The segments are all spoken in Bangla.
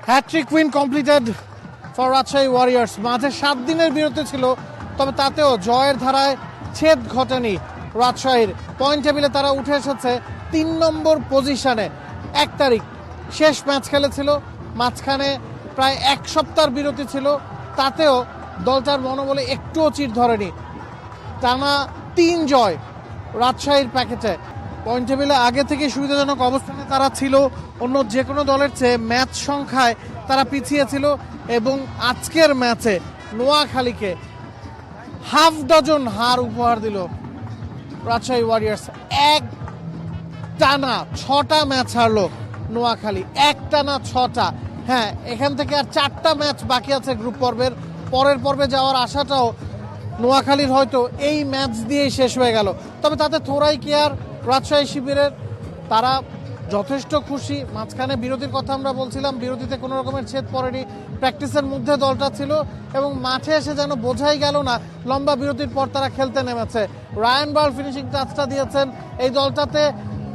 Hat trick win completed for Rajshahi warriors. মাঝে 7 দিনের বিরতি ছিল, তবে তাতেও জয়ের ধারায় ছেদ ঘটেনি রাজশাহীর। পয়েন্ট টেবিলে তারা উঠে এসেছে 3 নম্বর পজিশনে। 1 তারিখ শেষ ম্যাচ খেলেছিল, মাঝখানে প্রায় 1 সপ্তাহের বিরতি ছিল, তাতেও দলটার মনোবলে একটুও চির ধরেনি। টানা 3 জয় রাজশাহীর প্যাকেটে। পয়েন্ট টেবিলে আগে থেকে সুবিধাজনক অবস্থানে তারা ছিল, অন্য যে কোনো দলের চেয়ে ম্যাচ সংখ্যায় তারা পিছিয়ে ছিল। এবং আজকের ম্যাচে নোয়াখালীকে হাফ ডজন হার উপহার দিল রাজশাহী ওয়ারিয়র্স। এক টানা 6টা ম্যাচ হারলো নোয়াখালী, এক টানা 6টা। হ্যাঁ, এখান থেকে আর 4টা ম্যাচ বাকি আছে গ্রুপ পর্বের। পরের পর্বে যাওয়ার আশাটাও নোয়াখালীর হয়তো এই ম্যাচ দিয়েই শেষ হয়ে গেল। তবে তাতে থোড়াই কি আর রাজশাহী শিবিরের, তারা যথেষ্ট খুশি। মাঝখানে বিরতির কথা আমরা বলছিলাম, বিরতিতে কোনো রকমের ছেদ পড়েনি, প্র্যাকটিসের মধ্যে দলটা ছিল এবং মাঠে এসে যেন বোঝাই গেল না লম্বা বিরতির পর তারা খেলতে নেমেছে। রায়ান বার্ল ফিনিশিং টাচটা দিয়েছেন এই দলটাতে।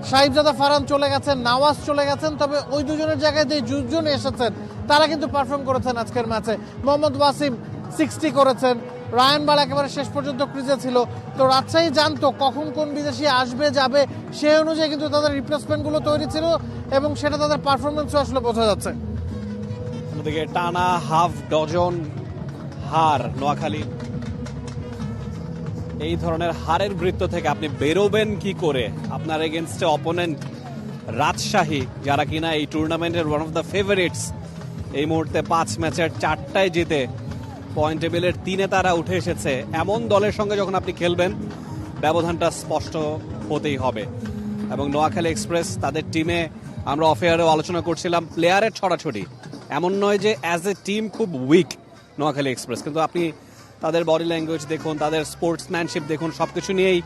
সাহিবজাদা ফারহান চলে গেছেন, নওয়াজ চলে গেছেন, তবে ওই দুজনের জায়গায় যে দুজন এসেছেন তারা কিন্তু পারফর্ম করেছেন আজকের ম্যাচে। মোহাম্মদ ওয়াসিম 60 করেছেন, রায়ান বার্ল একেবারে শেষ পর্যন্ত ক্রিজে ছিল। তো রাজশাহী জানতো কখন কোন বিদেশি আসবে যাবে, সেই অনুযায়ী কিন্তু তাদের রিপ্লেসমেন্টগুলো তৈরি ছিল এবং সেটা তাদের পারফরমেন্সও আসলে বোঝা যাচ্ছে। অন্যদিকে টানা হাফ ডজন হার নোয়াখালী। এই ধরনের হারের বৃত্ত থেকে আপনি বেরোবেন কি করে? আপনার এগেনস্টে অপোনেন্ট রাজশাহী, যারা কিনা এই টুর্নামেন্টের ওয়ান অফ দ্য ফেভারিটস, এই মুহূর্তে 5 ম্যাচের 4টায় জিতে পয়েন্ট টেবিলের 3-এ তারা উঠে এসেছে। এমন দলের সঙ্গে যখন আপনি খেলবেন, ব্যবধানটা স্পষ্ট হতেই হবে। এবং নোয়াখালী এক্সপ্রেস তাদের টিমে আমরা অফ এয়ারেও আলোচনা করছিলাম, প্লেয়ারের ছড়াছড়ি এমন নয় যে অ্যাজ এ টিম খুব উইক নোয়াখালী এক্সপ্রেস, কিন্তু আপনি তাদের বডি ল্যাঙ্গুয়েজ দেখুন, তাদের স্পোর্টসম্যানশিপ দেখুন, সবকিছু নিয়েই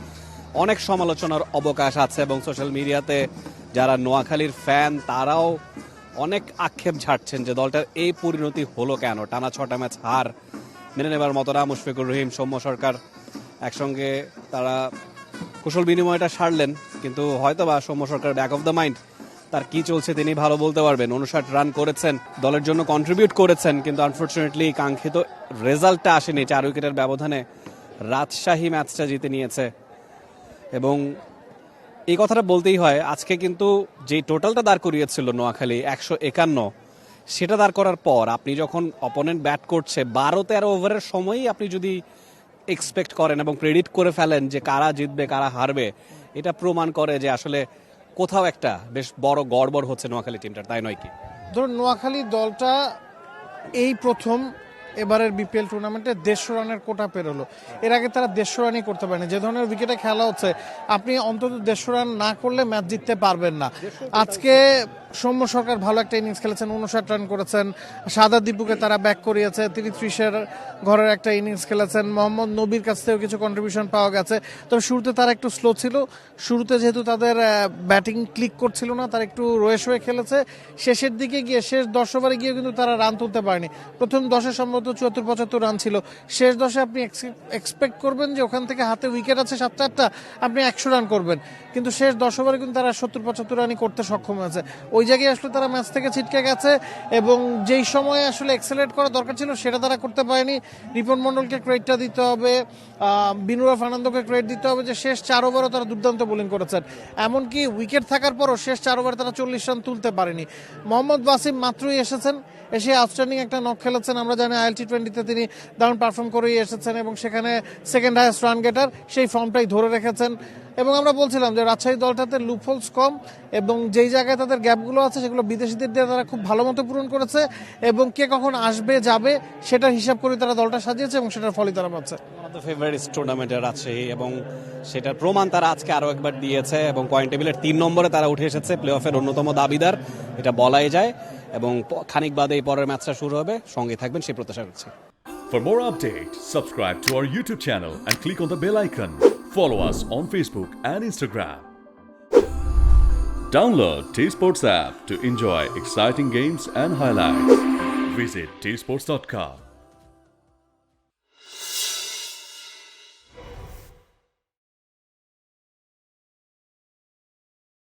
অনেক সমালোচনার অবকাশ আছে। এবং সোশ্যাল মিডিয়াতে যারা নোয়াখালীর ফ্যান তারাও অনেক আক্ষেপ ঝাড়ছেন যে দলটার এই পরিণতি হলো কেন। টানা 6টা ম্যাচ হার মেনে নেবার মতো না। মুশফিকুর রহিম, সৌম্য সরকার একসঙ্গে তারা কুশল বিনিময়টা সারলেন, কিন্তু হয়তোবা সৌম্য সরকার ব্যাক অফ দ্য মাইন্ড, তার কি চলছে তিনি ভালো বলতে পারবেন। 59 রান করেছেন, দলের জন্য কন্ট্রিবিউট করেছেন, কিন্তু আনফর্চুনেটলি কাঙ্ক্ষিত রেজাল্টটা আসেনি। 4 উইকেটের ব্যবধানে রাজশাহী ম্যাচটা জিতে নিয়েছে। এবং এই কথাটা বলতেই হয়, আজকে কিন্তু যে টোটালটা দাঁড় করিয়েছিল নোয়াখালী 151, সেটা দাঁড় করার পর আপনি যখন অপোনেন্ট ব্যাট করছে 12-13 ওভারের সময়ই আপনি যদি এক্সপেক্ট করেন এবং প্রেডিক্ট করে ফেলেন যে কারা জিতবে কারা হারবে, এটা প্রমাণ করে যে আসলে কোথাও একটা বেশ বড় গড়বড় হচ্ছে নোয়াখালী টিমটার, তাই নয় কি? ধরুন, নোয়াখালী দলটা এই প্রথম এবারের বিপিএল টুর্নামেন্টে 150 রানের কোটা পেরোলো। এর আগে তারা 150 রানই করতে পারেনি। যে ধরনের উইকেটে খেলা হচ্ছে, আপনি অন্তত 150 রান না করলে ম্যাচ জিততে পারবেন না। আজকে সৌম্য সরকার ভালো একটা ইনিংস খেলেছেন, 59 রান করেছেন। সাদা দীপুকে তারা ব্যাক করিয়েছে, তিনি 30-এর ঘরের একটা ইনিংস খেলেছেন। মোহাম্মদ নবীর কাছ থেকেও কিছু কন্ট্রিবিউশন পাওয়া গেছে। তবে শুরুতে তারা একটু স্লো ছিল, শুরুতে যেহেতু তাদের ব্যাটিং ক্লিক করছিল না, তারা একটু রয়ে শয়ে খেলেছে। শেষের দিকে গিয়ে, শেষ 10 ওভারে গিয়ে কিন্তু তারা রান তুলতে পারেনি। প্রথম 10-এ সম্ভবত 74-75 রান ছিল। শেষ 10-এ আপনি এক্সপেক্ট করবেন যে ওখান থেকে হাতে উইকেট আছে 7-8টা, আপনি 100 রান করবেন, কিন্তু শেষ 10 ওভারে কিন্তু তারা 70-75 রানই করতে সক্ষম হয়েছে। ওই জায়গায় আসলে তারা ম্যাচ থেকে ছিটকে গেছে এবং যেই সময়ে আসলে এক্সেলারেট করা দরকার ছিল সেটা তারা করতে পারেনি। রিপন মন্ডলকে ক্রেডিটটা দিতে হবে, বিনুরাফ আনন্দকে ক্রেডিট দিতে হবে যে শেষ 4 ওভারও তারা দুর্দান্ত বোলিং করেছেন। এমনকি উইকেট থাকার পরও শেষ 4 ওভারে তারা 40 রান তুলতে পারেনি। মোহাম্মদ ওয়াসিম মাত্রই এসেছেন, এসে আউটস্ট্যান্ডিং একটা নক খেলেছেন। আমরা জানি ILT20-তে তিনি দারুণ পারফর্ম করেই এসেছেন এবং সেখানে সেকেন্ড হাইয়েস্ট রান গেটার, সেই ফর্মটাই ধরে রেখেছেন। এবং আমরা বলছিলাম যে রাজশাহী দলটাতে লুপহোলস কম এবং যেই জায়গায় তাদের গ্যাপগুলো আছে সেগুলো বিদেশিদের দিয়ে তারা খুব ভালো মতো পূরণ করেছে এবং কে কখন আসবে যাবে সেটার হিসাব করে তারা দলটা সাজিয়েছে এবং সেটার ফলই তারা পাচ্ছে। ফেভারিট টুর্নামেন্টের রাজশাহী, এবং সেটার প্রমাণ তারা আজকে আরো একবার দিয়েছে এবং পয়েন্ট টেবিলের 3 নম্বরে তারা উঠে এসেছে, প্লে অফের অন্যতম দাবিদার, এটা বলাই যায়। এবং খানিক বাদে এই পরের ম্যাচটা শুরু হবে, সঙ্গে থাকবেন সেই প্রত্যাশা করছি। For more updates, subscribe to our YouTube channel and click on the bell icon. Follow us on Facebook and Instagram. Download T-Sports app to enjoy exciting games and highlights. Visit tsports.com.